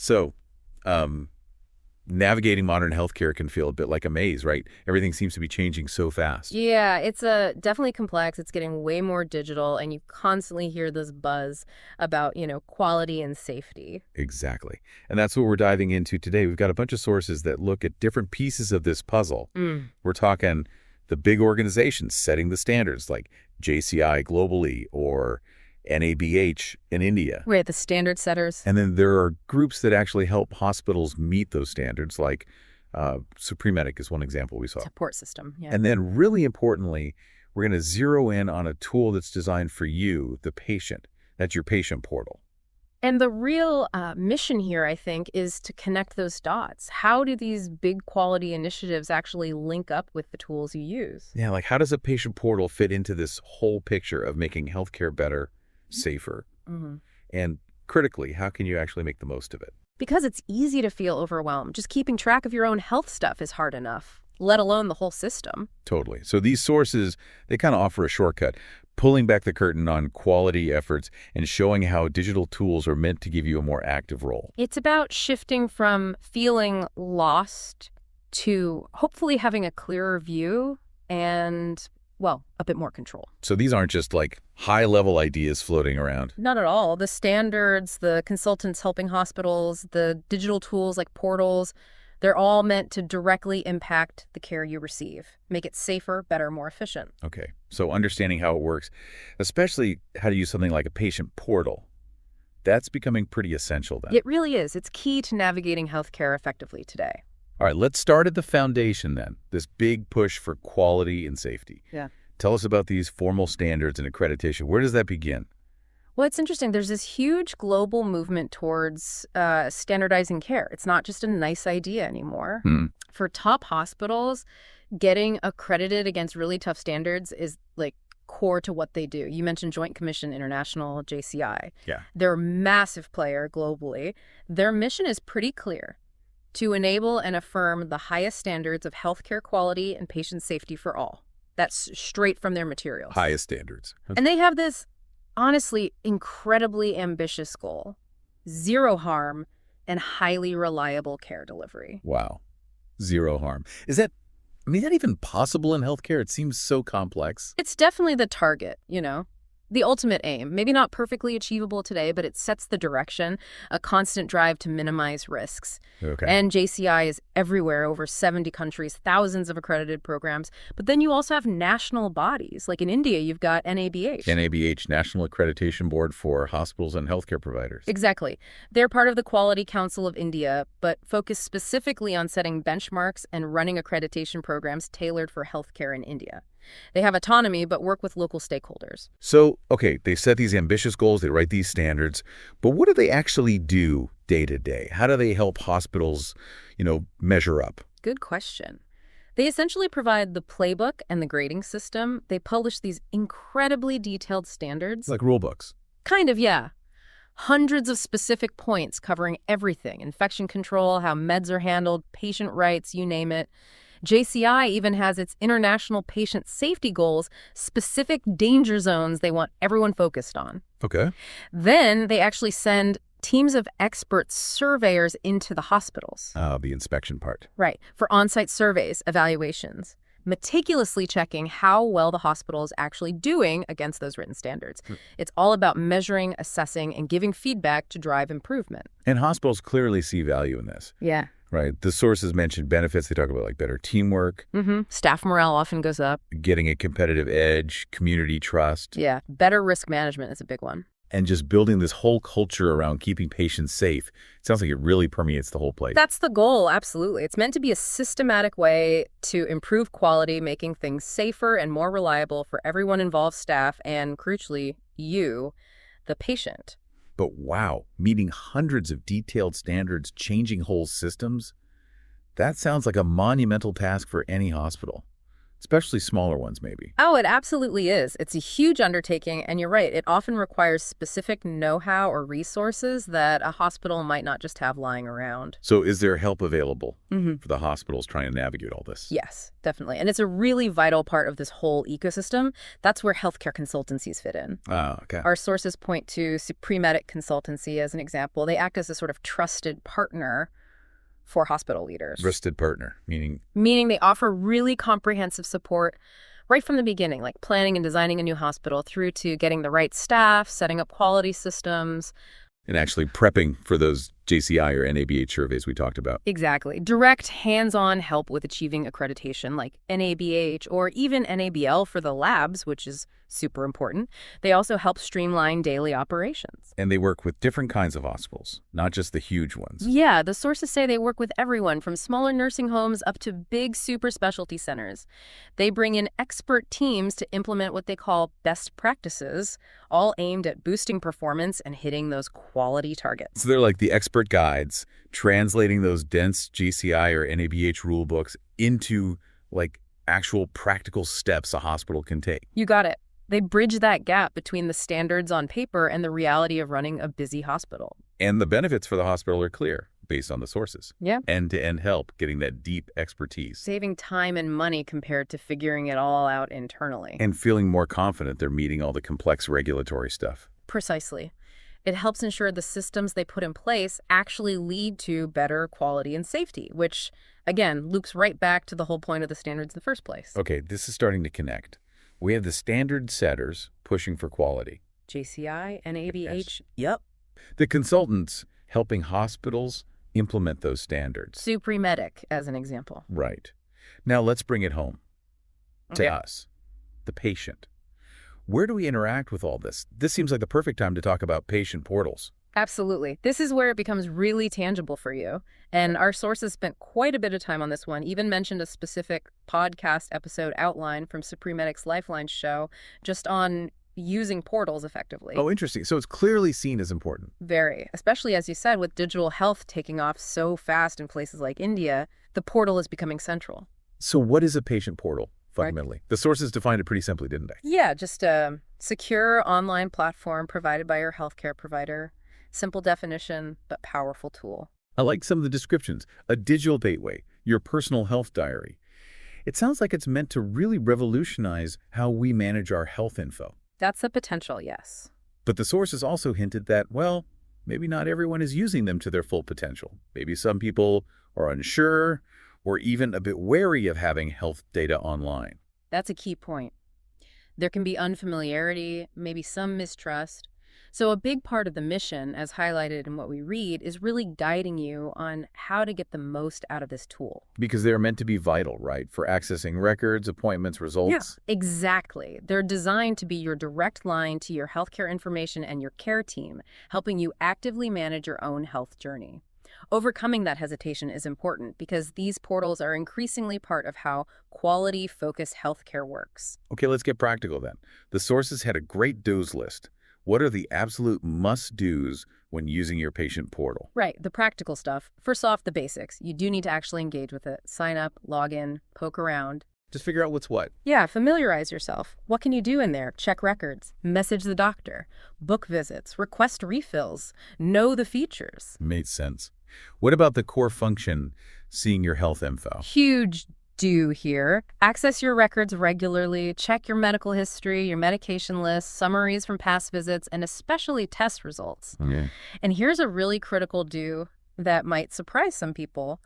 So, navigating modern healthcare can feel a bit like a maze, right? Everything seems to be changing so fast. Yeah, it's definitely complex. It's getting way more digital, and you constantly hear this buzz about, quality and safety. Exactly. And that's what we're diving into today. We've got a bunch of sources that look at different pieces of this puzzle. We're talking the big organizations setting the standards like JCI globally or NABH in India. Right, the standard setters. And then there are groups that actually help hospitals meet those standards, like Supremedic is one example we saw. Support system, yeah. And then really importantly, we're going to zero in on a tool that's designed for you, the patient. That's your patient portal. And the real mission here, I think, is to connect those dots. How do these big quality initiatives actually link up with the tools you use? Yeah, like how does a patient portal fit into this whole picture of making healthcare better, safer? And critically, how can you actually make the most of it? Because it's easy to feel overwhelmed. Just keeping track of your own health stuff is hard enough, let alone the whole system. Totally. So these sources, they kind of offer a shortcut, pulling back the curtain on quality efforts and showing how digital tools are meant to give you a more active role. It's about shifting from feeling lost to hopefully having a clearer view and, well, a bit more control. So these aren't just like high-level ideas floating around. Not at all. The standards, the consultants helping hospitals, the digital tools like portals, they're all meant to directly impact the care you receive, make it safer, better, more efficient. Okay, so understanding how it works, especially how to use something like a patient portal, that's becoming pretty essential then. It really is. It's key to navigating healthcare effectively today. All right, let's start at the foundation then, this big push for quality and safety. Yeah. Tell us about these formal standards and accreditation. Where does that begin? Well, it's interesting. There's this huge global movement towards standardizing care. It's not just a nice idea anymore. For top hospitals, getting accredited against really tough standards is like core to what they do. You mentioned Joint Commission International, JCI. Yeah. They're a massive player globally. Their mission is pretty clear: to enable and affirm the highest standards of healthcare quality and patient safety for all. That's straight from their materials. Highest standards. And they have this honestly incredibly ambitious goal: zero harm and highly reliable care delivery. Wow. Zero harm. Is that even possible in healthcare? It seems so complex. It's definitely the target, the ultimate aim. Maybe not perfectly achievable today, but it sets the direction, a constant drive to minimize risks. Okay. And JCI is everywhere, over 70 countries, thousands of accredited programs. But then you also have national bodies. Like in India, you've got NABH. NABH, National Accreditation Board for Hospitals and Healthcare Providers. Exactly. They're part of the Quality Council of India, but focus specifically on setting benchmarks and running accreditation programs tailored for healthcare in India. They have autonomy, but work with local stakeholders. So, okay, they set these ambitious goals, they write these standards, but what do they actually do day to day? How do they help hospitals, measure up? Good question. They essentially provide the playbook and the grading system. They publish these incredibly detailed standards. Like rule books. Kind of, yeah. Hundreds of specific points covering everything: infection control, how meds are handled, patient rights, you name it. JCI even has its international patient safety goals, specific danger zones they want everyone focused on. Okay. Then they actually send teams of expert surveyors into the hospitals. The inspection part. Right, for on-site surveys, evaluations, meticulously checking how well the hospital is actually doing against those written standards. It's all about measuring, assessing, and giving feedback to drive improvement. And hospitals clearly see value in this. Yeah. Right. The sources mentioned benefits. They talk about like better teamwork. Staff morale often goes up. Getting a competitive edge, community trust. Yeah. Better risk management is a big one. And just building this whole culture around keeping patients safe. It sounds like it really permeates the whole place. That's the goal, absolutely. It's meant to be a systematic way to improve quality, making things safer and more reliable for everyone involved, staff, and crucially, you, the patient. But wow, meeting hundreds of detailed standards, changing whole systems, that sounds like a monumental task for any hospital. especially smaller ones maybe. Oh, it absolutely is. It's a huge undertaking, and you're right. It often requires specific know-how or resources that a hospital might not just have lying around. So is there help available for the hospitals trying to navigate all this? Yes, definitely. And it's a really vital part of this whole ecosystem. That's where healthcare consultancies fit in. Ah, okay. Our sources point to CU75 Consultancy as an example. They act as a sort of trusted partner for hospital leaders. Trusted partner, meaning? Meaning they offer really comprehensive support right from the beginning, like planning and designing a new hospital through to getting the right staff, setting up quality systems. And actually prepping for those JCI or NABH surveys we talked about. Exactly. Direct hands-on help with achieving accreditation like NABH or even NABL for the labs, which is super important. They also help streamline daily operations. And they work with different kinds of hospitals, not just the huge ones. Yeah, the sources say they work with everyone from smaller nursing homes up to big super specialty centers. They bring in expert teams to implement what they call best practices, all aimed at boosting performance and hitting those quality targets. So they're like the expert guides, translating those dense GCI or NABH rule books into like actual practical steps a hospital can take. You got it. They bridge that gap between the standards on paper and the reality of running a busy hospital. And the benefits for the hospital are clear based on the sources. Yeah. End-to-end help, getting that deep expertise. Saving time and money compared to figuring it all out internally. And feeling more confident they're meeting all the complex regulatory stuff. Precisely. It helps ensure the systems they put in place actually lead to better quality and safety, which, again, loops right back to the whole point of the standards in the first place. Okay, this is starting to connect. We have the standard setters pushing for quality. JCI, NABH, Yes. Yep. The consultants helping hospitals implement those standards. CU75 as an example. Right. Now let's bring it home to Okay. us, the patient. Where do we interact with all this? This seems like the perfect time to talk about patient portals. Absolutely. This is where it becomes really tangible for you. And our sources spent quite a bit of time on this one, even mentioned a specific podcast episode outline from CU75's Lifeline show just on using portals effectively. Oh, interesting. So it's clearly seen as important. Very. Especially, as you said, with digital health taking off so fast in places like India, the portal is becoming central. So what is a patient portal, Right. fundamentally? The sources defined it pretty simply, didn't they? Yeah, just a secure online platform provided by your healthcare provider. Simple definition, but powerful tool. I like some of the descriptions. A digital gateway, your personal health diary. It sounds like it's meant to really revolutionize how we manage our health info. That's the potential, yes. But the sources also hinted that, well, maybe not everyone is using them to their full potential. Maybe some people are unsure or even a bit wary of having health data online. That's a key point. There can be unfamiliarity, maybe some mistrust. So a big part of the mission, as highlighted in what we read, is really guiding you on how to get the most out of this tool. Because they're meant to be vital, right? For accessing records, appointments, results. Exactly. They're designed to be your direct line to your healthcare information and your care team, helping you actively manage your own health journey. Overcoming that hesitation is important because these portals are increasingly part of how quality-focused healthcare works. Okay, let's get practical then. The sources had a great do's list. What are the absolute must-dos when using your patient portal? Right, the practical stuff. First off, the basics. You do need to actually engage with it. Sign up, log in, poke around. Just figure out what's what. Yeah, familiarize yourself. What can you do in there? Check records, message the doctor, book visits, request refills, know the features. Made sense. What about the core function, seeing your health info? Huge do here. Access your records regularly, check your medical history, your medication list, summaries from past visits, and especially test results. Okay. And here's a really critical do that might surprise some people.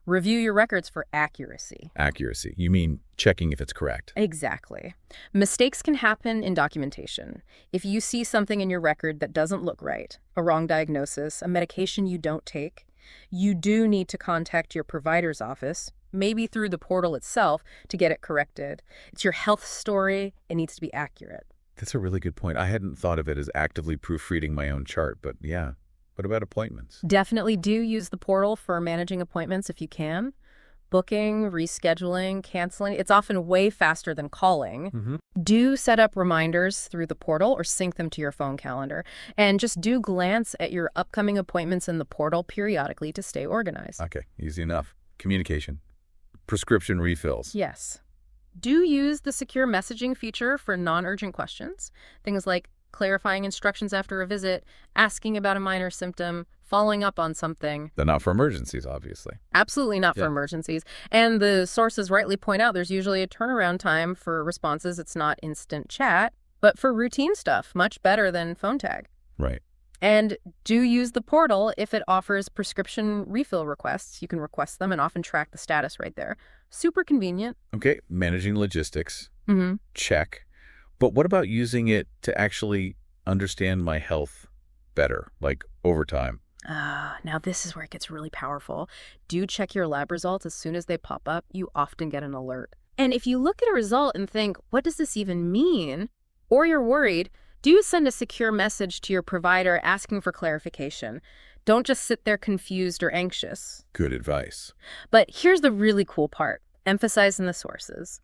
Review your records for accuracy. Accuracy. You mean checking if it's correct. Exactly. Mistakes can happen in documentation. If you see something in your record that doesn't look right, a wrong diagnosis, a medication you don't take, you do need to contact your provider's office, maybe through the portal itself, to get it corrected. It's your health story. It needs to be accurate. That's a really good point. I hadn't thought of it as actively proofreading my own chart, but yeah. What about appointments? Definitely do use the portal for managing appointments if you can. Booking, rescheduling, canceling. It's often way faster than calling. Do set up reminders through the portal or sync them to your phone calendar. And just do glance at your upcoming appointments in the portal periodically to stay organized. Okay, easy enough. Communication. Prescription refills. Yes. Do use the secure messaging feature for non-urgent questions. Things like clarifying instructions after a visit, asking about a minor symptom, following up on something. They're not for emergencies, obviously. Absolutely not for emergencies. And the sources rightly point out there's usually a turnaround time for responses. It's not instant chat, but for routine stuff, much better than phone tag. Right. And do use the portal if it offers prescription refill requests. You can request them and often track the status right there. Super convenient. Okay, managing logistics, Mm-hmm. check. But what about using it to actually understand my health better, like over time? Now this is where it gets really powerful. Do check your lab results as soon as they pop up. You often get an alert. And if you look at a result and think, what does this even mean? Or you're worried, do send a secure message to your provider asking for clarification. Don't just sit there confused or anxious. Good advice. But here's the really cool part, emphasizing the sources.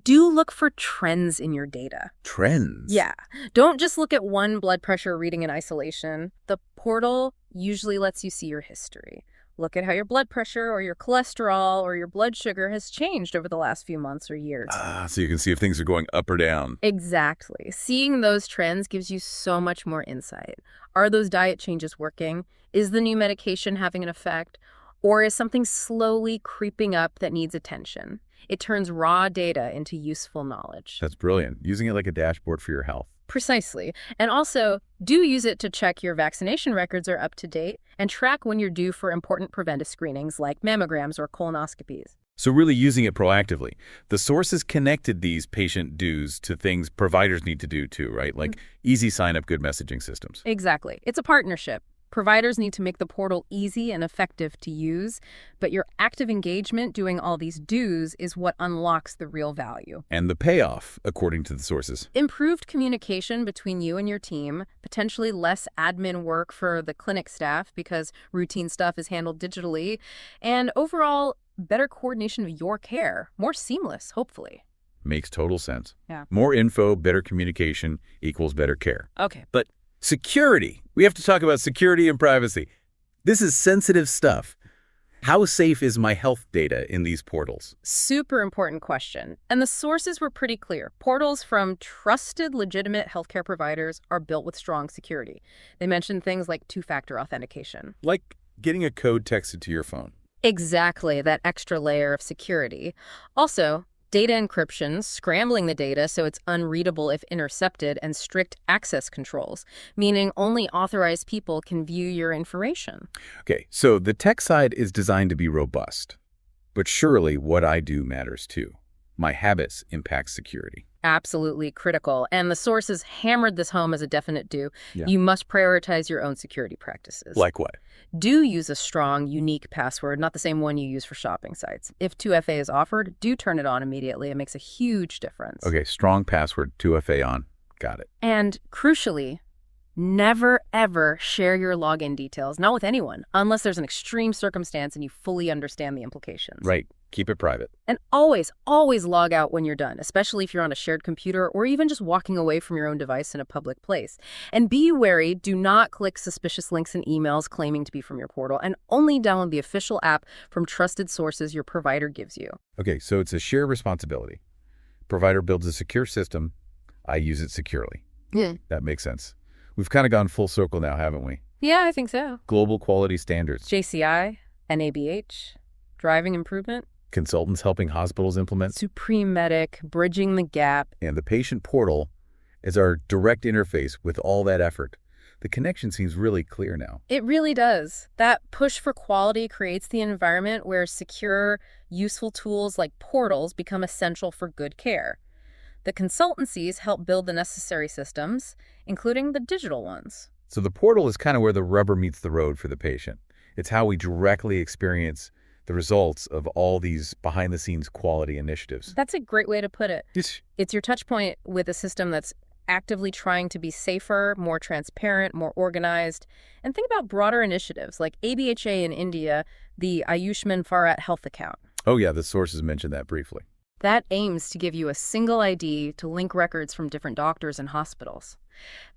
Do look for trends in your data. Trends? Yeah. Don't just look at one blood pressure reading in isolation. The portal usually lets you see your history. Look at how your blood pressure or your cholesterol or your blood sugar has changed over the last few months or years. So you can see if things are going up or down. Exactly. Seeing those trends gives you so much more insight. Are those diet changes working? Is the new medication having an effect? Or is something slowly creeping up that needs attention? It turns raw data into useful knowledge. That's brilliant. Using it like a dashboard for your health. Precisely. And also, do use it to check your vaccination records are up to date and track when you're due for important preventive screenings like mammograms or colonoscopies. So really using it proactively. The sources connected these patient dues to things providers need to do too, right? Like easy sign-up, good messaging systems. Exactly. It's a partnership. Providers need to make the portal easy and effective to use, but your active engagement doing all these do's is what unlocks the real value. And the payoff, according to the sources. Improved communication between you and your team, potentially less admin work for the clinic staff because routine stuff is handled digitally, and overall better coordination of your care, more seamless, hopefully. Makes total sense. Yeah. More info, better communication equals better care. Okay. But security. We have to talk about security and privacy. This is sensitive stuff. How safe is my health data in these portals? Super important question. And the sources were pretty clear. Portals from trusted, legitimate healthcare providers are built with strong security. They mentioned things like two-factor authentication. Like getting a code texted to your phone. Exactly, that extra layer of security. Also, data encryption, scrambling the data so it's unreadable if intercepted, and strict access controls, meaning only authorized people can view your information. Okay, so the tech side is designed to be robust. But surely what I do matters too. My habits impact security. Absolutely critical. And the sources hammered this home as a definite do. Yeah. You must prioritize your own security practices. Like what? Do use a strong, unique password, not the same one you use for shopping sites. If 2FA is offered, do turn it on immediately. It makes a huge difference. Okay, strong password, 2FA on. Got it. And crucially, never, ever share your login details, not with anyone, unless there's an extreme circumstance and you fully understand the implications. Right. Keep it private. And always, always log out when you're done, especially if you're on a shared computer or even just walking away from your own device in a public place. And be wary, do not click suspicious links and emails claiming to be from your portal, and only download the official app from trusted sources your provider gives you. Okay, so it's a shared responsibility. Provider builds a secure system. I use it securely. Yeah. That makes sense. We've kind of gone full circle now, haven't we? Yeah, I think so. Global quality standards. JCI, NABH, driving improvement. Consultants helping hospitals implement. Supreme Medic, bridging the gap. And the patient portal is our direct interface with all that effort. The connection seems really clear now. It really does. That push for quality creates the environment where secure, useful tools like portals become essential for good care. The consultancies help build the necessary systems, including the digital ones. So the portal is kind of where the rubber meets the road for the patient. It's how we directly experience the results of all these behind-the-scenes quality initiatives. That's a great way to put it. It's your touch point with a system that's actively trying to be safer, more transparent, more organized. And think about broader initiatives like ABHA in India, the Ayushman Bharat Health Account. Oh yeah, the sources mentioned that briefly. That aims to give you a single ID to link records from different doctors and hospitals.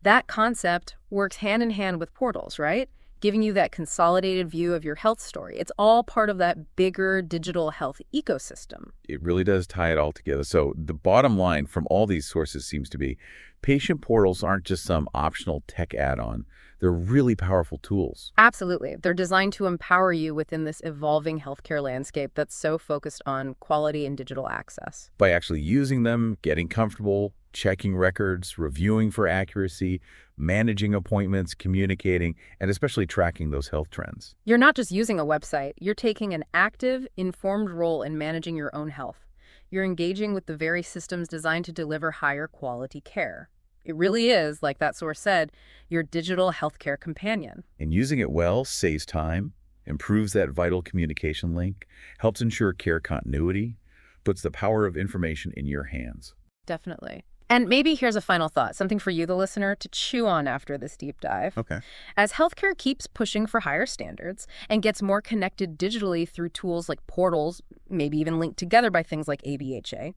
That concept works hand in hand with portals, right? giving you that consolidated view of your health story. It's all part of that bigger digital health ecosystem. It really does tie it all together. So the bottom line from all these sources seems to be patient portals aren't just some optional tech add-on. They're really powerful tools. Absolutely. They're designed to empower you within this evolving healthcare landscape that's so focused on quality and digital access. By actually using them, getting comfortable, checking records, reviewing for accuracy, managing appointments, communicating, and especially tracking those health trends. You're not just using a website. You're taking an active, informed role in managing your own health. You're engaging with the very systems designed to deliver higher quality care. It really is, like that source said, your digital healthcare companion. And using it well saves time, improves that vital communication link, helps ensure care continuity, puts the power of information in your hands. Definitely. And maybe here's a final thought, something for you, the listener, to chew on after this deep dive. Okay. As healthcare keeps pushing for higher standards and gets more connected digitally through tools like portals, maybe even linked together by things like ABHA,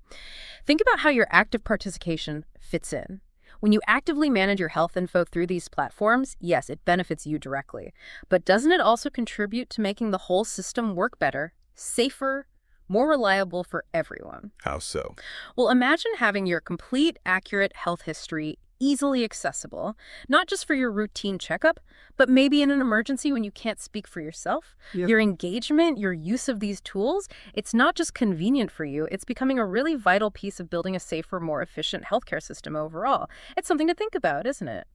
think about how your active participation fits in. When you actively manage your health info through these platforms, yes, it benefits you directly. But doesn't it also contribute to making the whole system work better, safer, more reliable for everyone? How so? Well, imagine having your complete, accurate health history easily accessible, not just for your routine checkup, but maybe in an emergency when you can't speak for yourself. Yep. Your engagement, your use of these tools, it's not just convenient for you, it's becoming a really vital piece of building a safer, more efficient healthcare system overall. It's something to think about, isn't it?